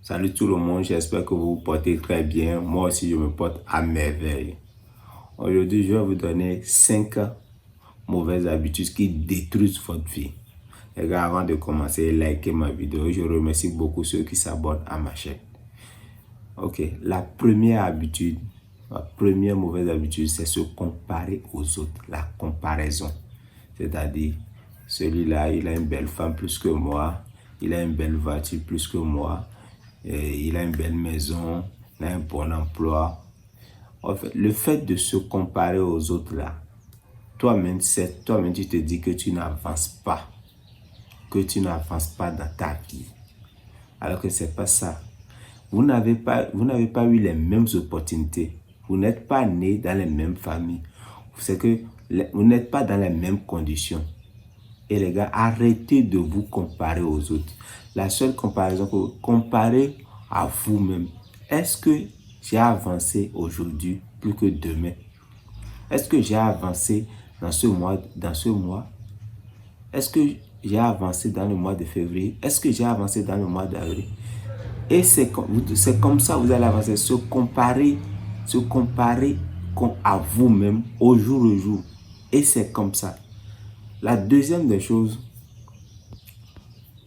Salut tout le monde, j'espère que vous vous portez très bien. Moi aussi, je me porte à merveille. Aujourd'hui, je vais vous donner 5 mauvaises habitudes qui détruisent votre vie. Les gars, avant de commencer, likez ma vidéo. Je remercie beaucoup ceux qui s'abonnent à ma chaîne. Ok, la première mauvaise habitude, c'est se comparer aux autres. La comparaison. C'est-à-dire, celui-là, il a une belle femme plus que moi. Il a une belle voiture plus que moi. Et il a une belle maison. Il a un bon emploi. En fait, le fait de se comparer aux autres là, toi-même, tu te dis que tu n'avances pas. Que tu n'avances pas dans ta vie. Alors que c'est pas ça. Vous n'avez pas eu les mêmes opportunités. Vous n'êtes pas né dans les mêmes familles. C'est que vous n'êtes pas dans les mêmes conditions. Et les gars, arrêtez de vous comparer aux autres. La seule comparaison que vous comparez à vous-même. Est-ce que j'ai avancé aujourd'hui plus que demain? Est-ce que j'ai avancé dans ce mois? Est-ce que j'ai avancé dans le mois de février? Est-ce que j'ai avancé dans le mois d'avril? Et c'est comme ça que vous allez avancer. Se comparer à vous-même au jour le jour. Et c'est comme ça. La deuxième des choses,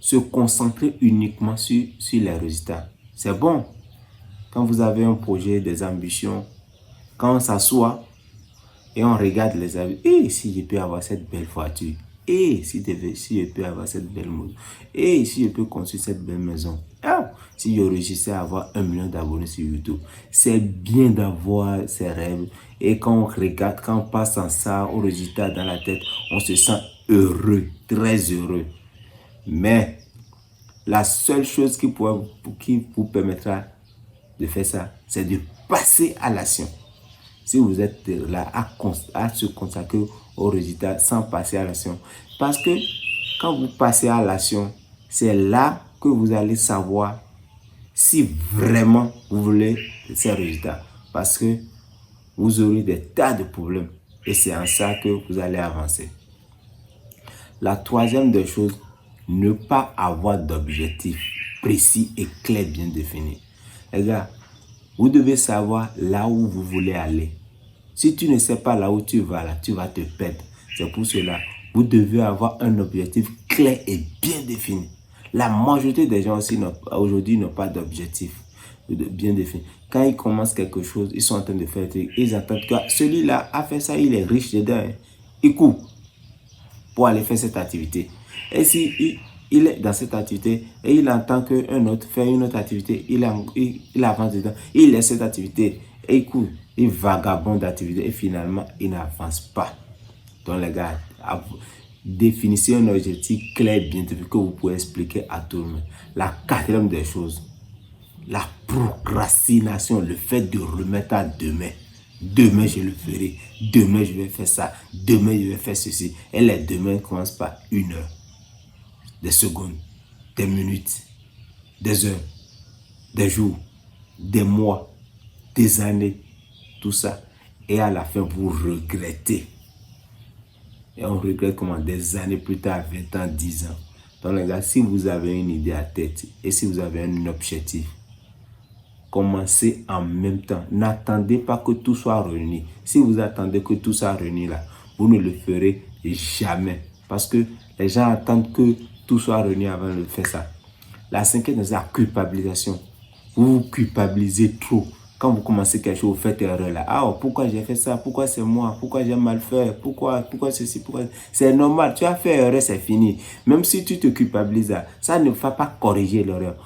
se concentrer uniquement sur les résultats. C'est bon. Quand vous avez un projet, des ambitions, quand on s'assoit et on regarde les avis, et si je peux avoir cette belle voiture, et si je peux avoir cette belle moto, et si je peux construire cette belle maison, si je réussissais à avoir 1 million d'abonnés sur YouTube. C'est bien d'avoir ces rêves. Et quand on regarde, quand on passe en ça, au résultat dans la tête, on se sent heureux, très heureux. Mais la seule chose qui vous permettra de faire ça, c'est de passer à l'action. Si vous êtes là à se consacrer au résultat sans passer à l'action. Parce que quand vous passez à l'action, c'est là que vous allez savoir si vraiment vous voulez ces résultats. Parce que vous aurez des tas de problèmes. Et c'est en ça que vous allez avancer. La troisième des choses, ne pas avoir d'objectif précis et clair bien défini. Les gars, vous devez savoir là où vous voulez aller. Si tu ne sais pas là où tu vas, tu vas te perdre. C'est pour cela, vous devez avoir un objectif clair et bien défini. La majorité des gens aussi aujourd'hui n'ont pas d'objectif bien défini. Quand ils commencent quelque chose, ils sont en train de faire, ils attendent que celui-là a fait ça, il est riche dedans. Il court pour aller faire cette activité. Et si il est dans cette activité et il entend qu'un autre fait une autre activité, il avance dedans, il laisse cette activité et il court, il vagabonde d'activité et finalement il n'avance pas. Donc les gars, définissez un objectif clair bien défini que vous pouvez expliquer à tout le monde. La quatrième des choses, la procrastination, le fait de remettre à demain. Demain, je le ferai. Demain, je vais faire ça. Demain, je vais faire ceci. Et les demain commencent par 1 heure, des secondes, des minutes, des heures, des jours, des mois, des années, tout ça. Et à la fin, vous regrettez. Et on regrette comment des années plus tard, 20 ans, 10 ans. Donc les gars, si vous avez une idée à tête et si vous avez un objectif, commencez en même temps. N'attendez pas que tout soit réuni. Si vous attendez que tout soit réuni là, vous ne le ferez jamais. Parce que les gens attendent que tout soit réuni avant de faire ça. La cinquième, c'est la culpabilisation. Vous vous culpabilisez trop. Quand vous commencez quelque chose, vous faites erreur là. Pourquoi j'ai fait ça? Pourquoi c'est moi? Pourquoi j'ai mal fait? Pourquoi ceci? Pourquoi? C'est normal. Tu as fait erreur, c'est fini. Même si tu te culpabilises là, ça ne va pas corriger l'erreur.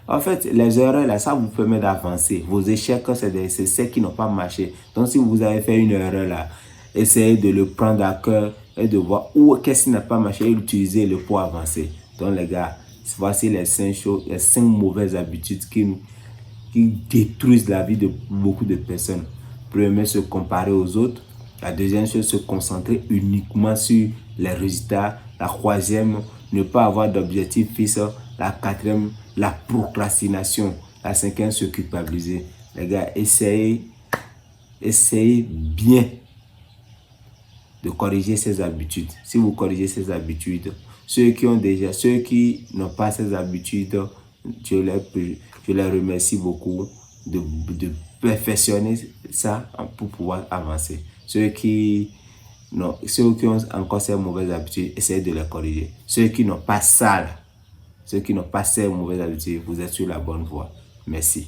En fait, les erreurs là, ça vous permet d'avancer. Vos échecs, c'est ceux qui n'ont pas marché. Donc, si vous avez fait une erreur là, essayez de le prendre à cœur et de voir qu'est-ce qui n'a pas marché et utiliser-le pour avancer. Donc, les gars, voici les 5 choses, les 5 mauvaises habitudes qui détruisent la vie de beaucoup de personnes. Premièrement, se comparer aux autres. La deuxième chose, se concentrer uniquement sur les résultats. La troisième, ne pas avoir d'objectif fixe. La quatrième, la procrastination. La cinquième, se culpabiliser. Les gars, essayez bien de corriger ces habitudes. Si vous corrigez ces habitudes, ceux qui n'ont pas ces habitudes, Je les remercie beaucoup de perfectionner ça pour pouvoir avancer. Ceux qui ont encore ces mauvaises habitudes, essayez de les corriger. Ceux qui n'ont pas ça, ceux qui n'ont pas ces mauvaises habitudes, vous êtes sur la bonne voie. Merci.